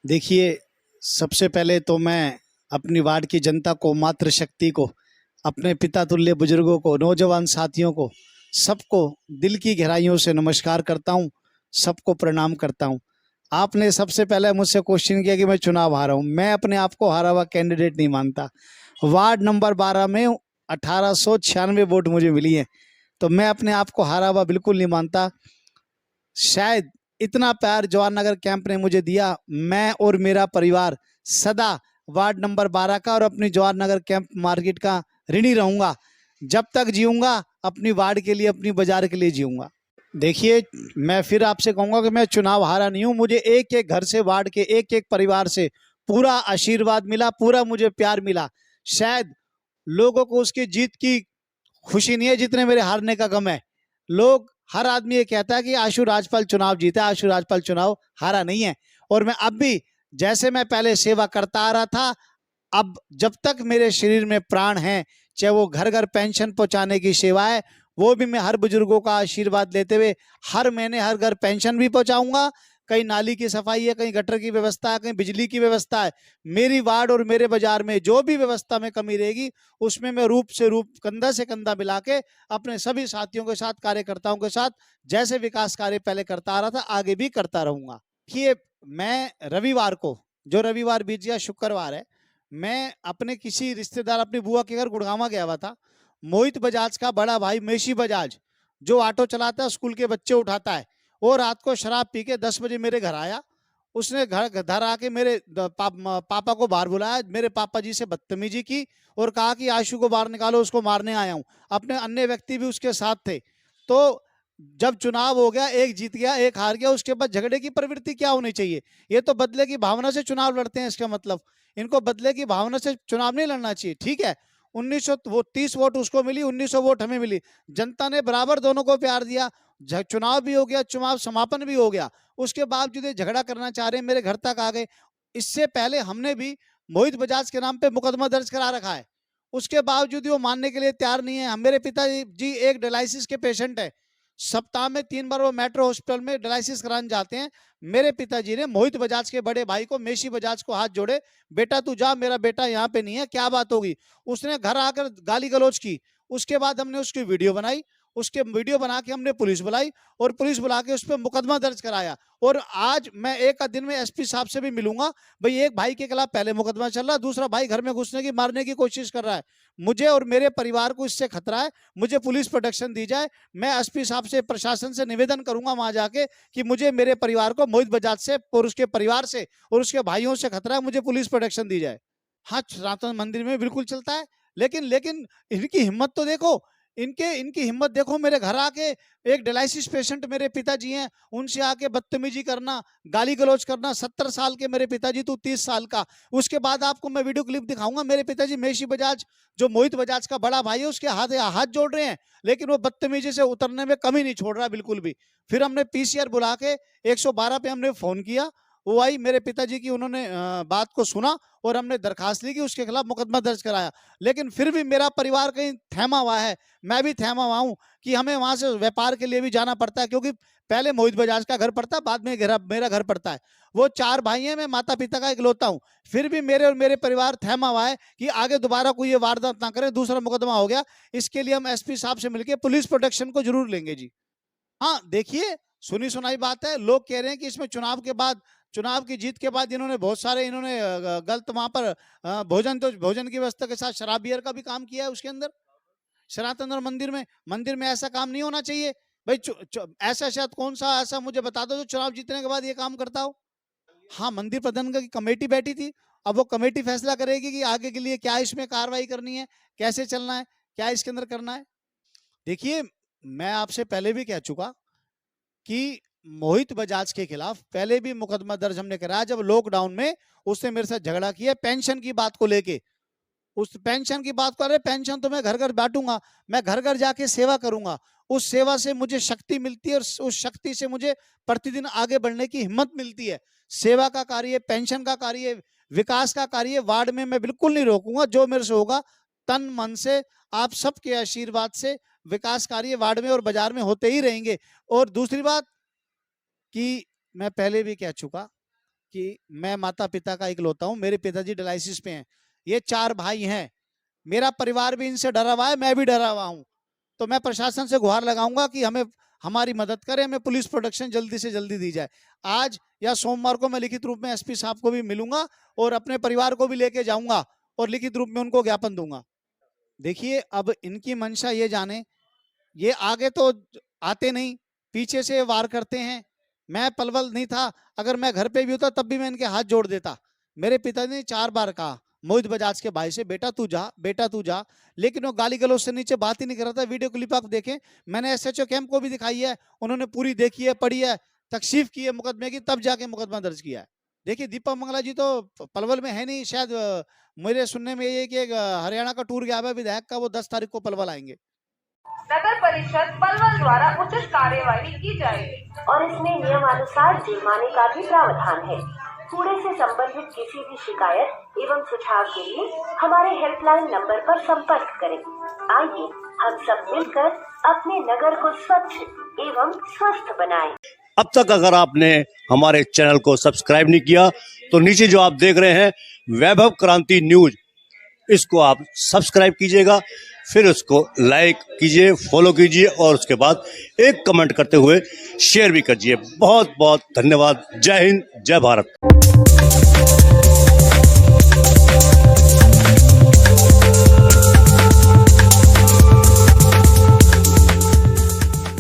देखिए, सबसे पहले तो मैं अपनी वार्ड की जनता को, मातृशक्ति को, अपने पिता तुल्य बुजुर्गों को, नौजवान साथियों को, सबको दिल की गहराइयों से नमस्कार करता हूँ, सबको प्रणाम करता हूँ। आपने सबसे पहले मुझसे क्वेश्चन किया कि मैं चुनाव हारा हूँ। मैं अपने आप को हारा हुआ कैंडिडेट नहीं मानता। वार्ड नंबर 12 में 1896 वोट मुझे मिली है, तो मैं अपने आप को हारा हुआ बिल्कुल नहीं मानता। शायद इतना प्यार जवाहर नगर कैंप ने मुझे दिया, मैं और मेरा परिवार सदा वार्ड नंबर 12 का और अपनी जवाहर नगर कैंप मार्केट का ऋणी रहूंगा। जब तक जीऊंगा अपनी वार्ड के लिए, अपनी बाजार के लिए जीऊंगा। देखिए, मैं फिर आपसे कहूंगा कि मैं चुनाव हारा नहीं हूं। मुझे एक एक घर से, वार्ड के एक एक परिवार से पूरा आशीर्वाद मिला, पूरा मुझे प्यार मिला। शायद लोगों को उसकी जीत की खुशी नहीं है जितने मेरे हारने का गम है। लोग, हर आदमी ये कहता है कि आशु राजपाल चुनाव जीता, आशु राजपाल चुनाव हारा नहीं है। और मैं अब भी, जैसे मैं पहले सेवा करता आ रहा था, अब जब तक मेरे शरीर में प्राण है, चाहे वो घर घर पेंशन पहुंचाने की सेवा है, वो भी मैं हर बुजुर्गों का आशीर्वाद लेते हुए हर महीने हर घर पेंशन भी पहुंचाऊंगा। कहीं नाली की सफाई है, कहीं गटर की व्यवस्था है, कहीं बिजली की व्यवस्था है। मेरी वार्ड और मेरे बाजार में जो भी व्यवस्था में कमी रहेगी, उसमें मैं रूप से रूप, कंधा से कंधा मिला के अपने सभी साथियों के साथ, कार्यकर्ताओं के साथ जैसे विकास कार्य पहले करता आ रहा था, आगे भी करता रहूंगा। देखिए, मैं रविवार को, जो रविवार बीत गया, शुक्रवार है, मैं अपने किसी रिश्तेदार, अपनी बुआ के घर गुड़गावा गया हुआ था। मोहित बजाज का बड़ा भाई मेशी बजाज, जो ऑटो चलाता है, स्कूल के बच्चे उठाता है, वो रात को शराब पी के 10 बजे मेरे घर आया। उसने घर आके मेरे पापा को बाहर बुलाया, मेरे पापा जी से बदतमीजी की और कहा कि आशु को बाहर निकालो, उसको मारने आया हूं। अपने अन्य व्यक्ति भी उसके साथ थे। तो जब चुनाव हो गया, एक जीत गया, एक हार गया, उसके बाद झगड़े की प्रवृत्ति क्या होनी चाहिए? ये तो बदले की भावना से चुनाव लड़ते हैं, इसका मतलब इनको बदले की भावना से चुनाव नहीं लड़ना चाहिए। ठीक है, 1930 वोट उसको मिली, 1900 वोट हमें मिली। जनता ने बराबर दोनों को प्यार दिया। चुनाव भी हो गया, चुनाव समापन भी हो गया, उसके बावजूद झगड़ा करना चाह रहे हैं, मेरे घर तक आ गए। इससे पहले हमने भी मोहित बजाज के नाम पे मुकदमा दर्ज करा रखा है, उसके बावजूद वो मानने के लिए तैयार नहीं है। मेरे पिताजी एक डायलिसिस के पेशेंट है, सप्ताह में 3 बार वो मेट्रो हॉस्पिटल में डायलिसिस कराने जाते हैं। मेरे पिताजी ने मोहित बजाज के बड़े भाई को, मेशी बजाज को, हाथ जोड़े, बेटा तू जा, मेरा बेटा यहाँ पे नहीं है, क्या बात होगी। उसने घर आकर गाली गलौज की। उसके बाद हमने उसकी वीडियो बनाई, उसके वीडियो बना के हमने पुलिस बुलाई और पुलिस बुला के उस पर मुकदमा दर्ज कराया। और आज मैं एक आध दिन में एसपी साहब से भी मिलूंगा। भाई, एक भाई के खिलाफ पहले मुकदमा चल रहा है, दूसरा भाई घर में घुसने की, मारने की कोशिश कर रहा है। मुझे और मेरे परिवार को इससे खतरा है, मुझे पुलिस प्रोटेक्शन दी जाए। मैं एसपी साहब से, प्रशासन से निवेदन करूंगा वहां जाके कि मुझे, मेरे परिवार को मोहित बजाज से और उसके परिवार से और उसके भाइयों से खतरा है, मुझे पुलिस प्रोटेक्शन दी जाए। हाँ, सनातन मंदिर में बिल्कुल चलता है, लेकिन लेकिन इनकी हिम्मत तो देखो, इनकी हिम्मत देखो। मेरे घर आके, एक डायलिसिस पेशेंट मेरे पिताजी हैं, उनसे आके बदतमीजी करना, गाली गलौज करना। 70 साल के मेरे पिताजी, तू 30 साल का। उसके बाद आपको मैं वीडियो क्लिप दिखाऊंगा, मेरे पिताजी मेशी बजाज, जो मोहित बजाज का बड़ा भाई है, उसके हाथ हाथ जोड़ रहे हैं, लेकिन वो बदतमीजी से उतरने में कमी नहीं छोड़ रहा बिल्कुल भी। फिर हमने पीसीआर बुला के 112 पे हमने फोन किया, वो आई, मेरे पिताजी की उन्होंने बात को सुना और हमने दरखास्त ली कि उसके खिलाफ मुकदमा दर्ज कराया। लेकिन फिर भी मेरा परिवार कहीं थमा हुआ है, मैं भी थमा हुआ हूं कि हमें वहां से व्यापार के लिए भी जाना पड़ता है, क्योंकि पहले मोहित बजाज का घर पड़ता है, बाद में मेरा घर पड़ता है। वो 4 भाई हैं, मैं माता पिता का इकलौता हूं। फिर भी मेरे और मेरे परिवार थमा हुआ है कि आगे दोबारा कोई ये वारदात ना करे, दूसरा मुकदमा हो गया। इसके लिए हम एसपी साहब से मिलकर पुलिस प्रोटेक्शन को जरूर लेंगे जी। हाँ, देखिए, सुनी सुनाई बात है, लोग कह रहे हैं कि इसमें चुनाव के बाद, चुनाव की जीत के बाद इन्होंने बहुत सारे, इन्होंने गलत वहां पर भोजन की व्यवस्था के साथ शराब बियर का भी काम किया है उसके अंदर, सनातन और मंदिर में ऐसा काम नहीं होना चाहिए। भाई, ऐसा शायद कौन सा ऐसा मुझे बता दो जो चुनाव जीतने के बाद ये काम करता हो। हाँ, मंदिर प्रबंधन की कमेटी बैठी थी, अब वो कमेटी फैसला करेगी कि आगे के लिए क्या इसमें कार्रवाई करनी है, कैसे चलना है, क्या इसके अंदर करना है। देखिए, मैं आपसे पहले भी कह चुका कि मोहित बजाज के खिलाफ पहले भी मुकदमा दर्ज हमने कराया, जब लॉकडाउन में उसने मेरे साथ झगड़ा किया पेंशन की बात को लेके। उस पेंशन की बात कर रहे, पेंशन तो मैं घर घर बांटूंगा, मैं घर घर जाके सेवा करूंगा। उस सेवा से मुझे शक्ति मिलती है और उस शक्ति से मुझे प्रतिदिन आगे बढ़ने की हिम्मत मिलती है। सेवा का कार्य, पेंशन का कार्य, विकास का कार्य वार्ड में मैं बिल्कुल नहीं रोकूंगा। जो मेरे से होगा, तन मन से, आप सबके आशीर्वाद से विकास कार्य वार्ड में और बाजार में होते ही रहेंगे। और दूसरी बात कि मैं पहले भी कह चुका कि मैं माता पिता का इकलौता हूं, मेरे पिताजी डायलिसिस पे हैं, ये 4 भाई हैं, मेरा परिवार भी इनसे डरा हुआ है, मैं भी डरा हुआ हूं। तो मैं प्रशासन से गुहार लगाऊंगा कि हमें हमारी मदद करें, हमें पुलिस प्रोटेक्शन जल्दी से जल्दी दी जाए। आज या सोमवार को मैं लिखित रूप में एसपी साहब को भी मिलूंगा और अपने परिवार को भी लेके जाऊंगा और लिखित रूप में उनको ज्ञापन दूंगा। देखिए, अब इनकी मंशा ये जाने, ये आगे तो आते नहीं, पीछे से वार करते हैं। मैं पलवल नहीं था, अगर मैं घर पे भी होता तब भी मैं इनके हाथ जोड़ देता। मेरे पिता ने 4 बार कहा मोहित बजाज के भाई से, बेटा तू जा, बेटा तू जा, लेकिन वो गाली गलौज से नीचे बात ही नहीं कर रहा था। वीडियो क्लिप आप देखें, मैंने एसएचओ कैंप को भी दिखाई है, उन्होंने पूरी देखी है, पढ़ी है, तकसीफ की है मुकदमे की, तब जाके मुकदमा दर्ज किया है। देखिए, दीपक मंगला जी तो पलवल में है नहीं, शायद मेरे सुनने में ये कि हरियाणा का टूर गया है विधायक का, वो 10 तारीख को पलवल आएंगे। नगर परिषद पलवल द्वारा उचित कार्यवाही की जाएगी और इसमें नियमानुसार जुर्माने का भी प्रावधान है। कूड़े से संबंधित किसी भी शिकायत एवं सुझाव के लिए हमारे हेल्पलाइन नंबर पर संपर्क करें। आइए हम सब मिलकर अपने नगर को स्वच्छ एवं स्वस्थ बनाएं। अब तक अगर आपने हमारे चैनल को सब्सक्राइब नहीं किया तो नीचे जो आप देख रहे हैं वैभव क्रांति न्यूज, इसको आप सब्सक्राइब कीजिएगा, फिर उसको लाइक कीजिए, फॉलो कीजिए और उसके बाद एक कमेंट करते हुए शेयर भी कीजिए। बहुत बहुत धन्यवाद। जय हिंद, जय भारत।